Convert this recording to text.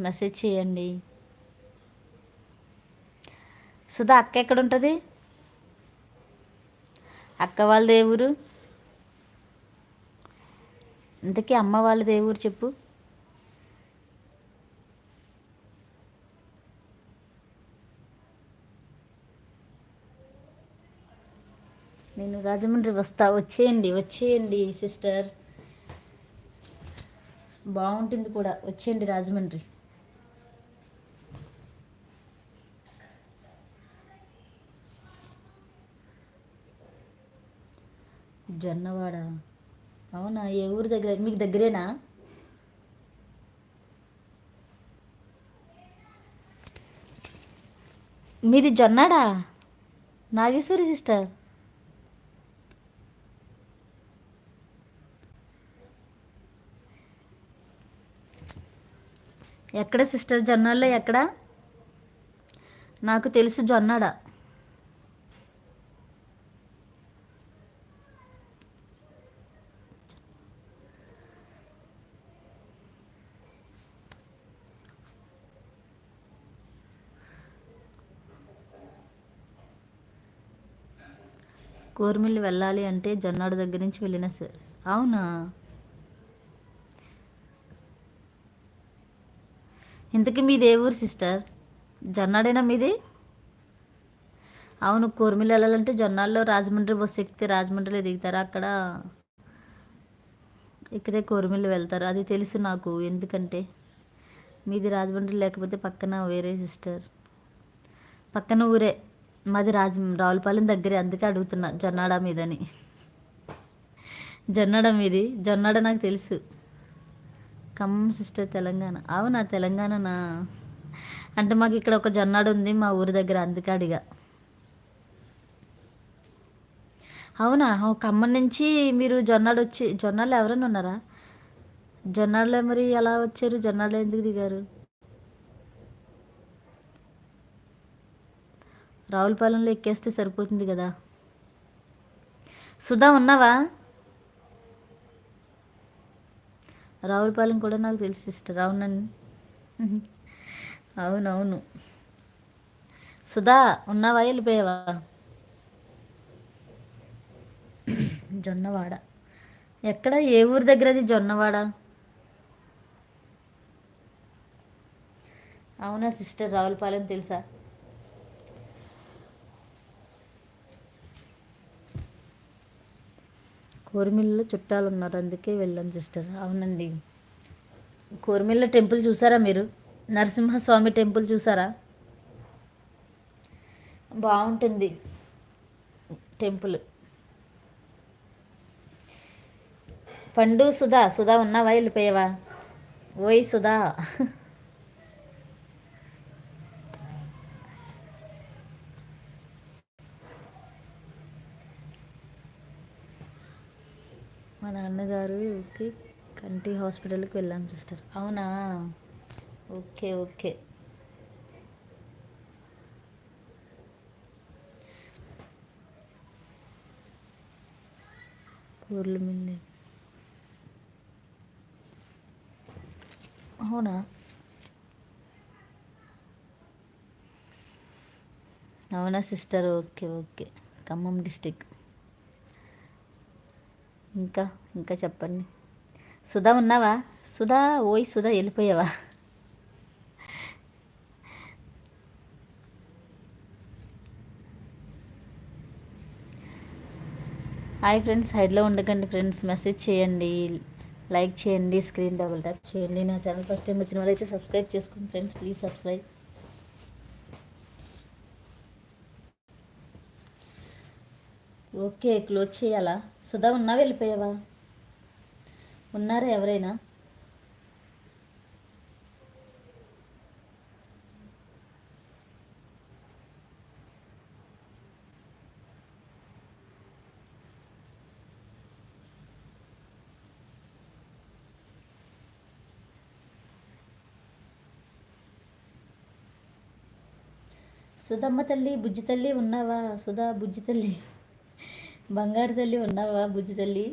Message చేయండి. సుధా అక్క ఎక్కడ ఉంటుంది? అక్క వాళ్ళది ఏ ఊరు? ఇంతకీ అమ్మ వాళ్ళది ఏ ఊరు చెప్పు. నేను రాజమండ్రి వస్తా, వచ్చేయండి వచ్చేయండి సిస్టర్, బాగుంటుంది కూడా, వచ్చేయండి రాజమండ్రి. జొన్నవాడ, అవునా? ఏ ఊరు దగ్గర, మీకు దగ్గరేనా? మీది జొన్నాడా? నాగేశ్వరి సిస్టర్, ఎక్కడ సిస్టర్? జొన్నాల్లో ఎక్కడ? నాకు తెలుసు జొన్నాడ. కోర్మిల్లి వెళ్ళాలి అంటే జొన్నాడ దగ్గర నుంచి వెళ్ళిన సార్. అవునా? ఇంతకీ మీది ఏ ఊరు సిస్టర్? జొన్నాడేనా మీది? అవును, కోర్మిల్లి వెళ్ళాలంటే జొన్నాల్లో రాజమండ్రి బస్సు ఎక్కితే రాజమండ్రిలో దిగుతారా, అక్కడ ఎక్కితే కోర్మిల్లి వెళ్తారు. అది తెలుసు నాకు, ఎందుకంటే మీది రాజమండ్రి లేకపోతే పక్కన వేరే సిస్టర్, పక్కన ఊరే మాది. రావులపాలెం దగ్గరే, అందుకే అడుగుతున్నా జొన్నాడ మీదని. జొన్నాడ మీది? జొన్నాడ నాకు తెలుసు. ఖమ్మం సిస్టర్ తెలంగాణ. అవునా, తెలంగాణనా? అంటే మాకు ఇక్కడ ఒక జొన్నాడ ఉంది మా ఊరి దగ్గర, అందుకే అడిగా. అవునా? ఖమ్మం నుంచి మీరు జొన్నాడ వచ్చి, జొన్నాడలో ఎవరైనా ఉన్నారా? జొన్నాడలో మరి ఎలా వచ్చారు? జొన్నాడలో ఎందుకు దిగారు? రావులపాలెంలో ఎక్కేస్తే సరిపోతుంది కదా. సుధా ఉన్నావా? రావులపాలెం కూడా నాకు తెలుసు సిస్టర్, అవునండి. అవునవును. సుధా ఉన్నావా, వెళ్ళిపోయావా? జొన్నవాడ ఎక్కడ? ఏ ఊరు దగ్గర అది జొన్నవాడ? అవునా సిస్టర్, రావులపాలెం తెలుసా? కోరిమిల్లో చుట్టాలు ఉన్నారు, అందుకే వెళ్ళాం సిస్టర్. అవునండి. కోరిమిల్లో టెంపుల్ చూసారా మీరు? నరసింహస్వామి టెంపుల్ చూసారా? బాగుంటుంది టెంపుల్. పండు, సుధా. సుధా ఉన్నావా, వెళ్ళిపోయావా? ఓయ్ సుధా. మా నాన్నగారికి కంటి హాస్పిటల్కి వెళ్ళాం సిస్టర్. అవునా? Okay okay. కూర్లు మిల్లి, అవునా? అవునా sister, okay okay. Khammam district. ఇంకా ఇంకా చెప్పండి. సుధా ఉన్నావా? సుధా, ఓయ్ సుధా, వెళ్ళిపోయావా? హాయ్ ఫ్రెండ్స్, హైడ్లో ఉండకండి ఫ్రెండ్స్, మెసేజ్ చేయండి, లైక్ చేయండి, స్క్రీన్ డబుల్ ట్యాప్ చేయండి. నా ఛానల్ ఫస్ట్ టైం వచ్చిన వాళ్ళైతే సబ్స్క్రైబ్ చేసుకోండి friends, please subscribe. Okay, close చేయాలా? సుధా ఉన్నావా, వెళ్ళిపోయావా? ఉన్నారా ఎవరైనా? సుధమ్మ తల్లి, బుజ్జి తల్లి ఉన్నావా? సుధా, బుజ్జి తల్లి, బంగారు తల్లి ఉన్నావా? బుజ్జి తల్లి.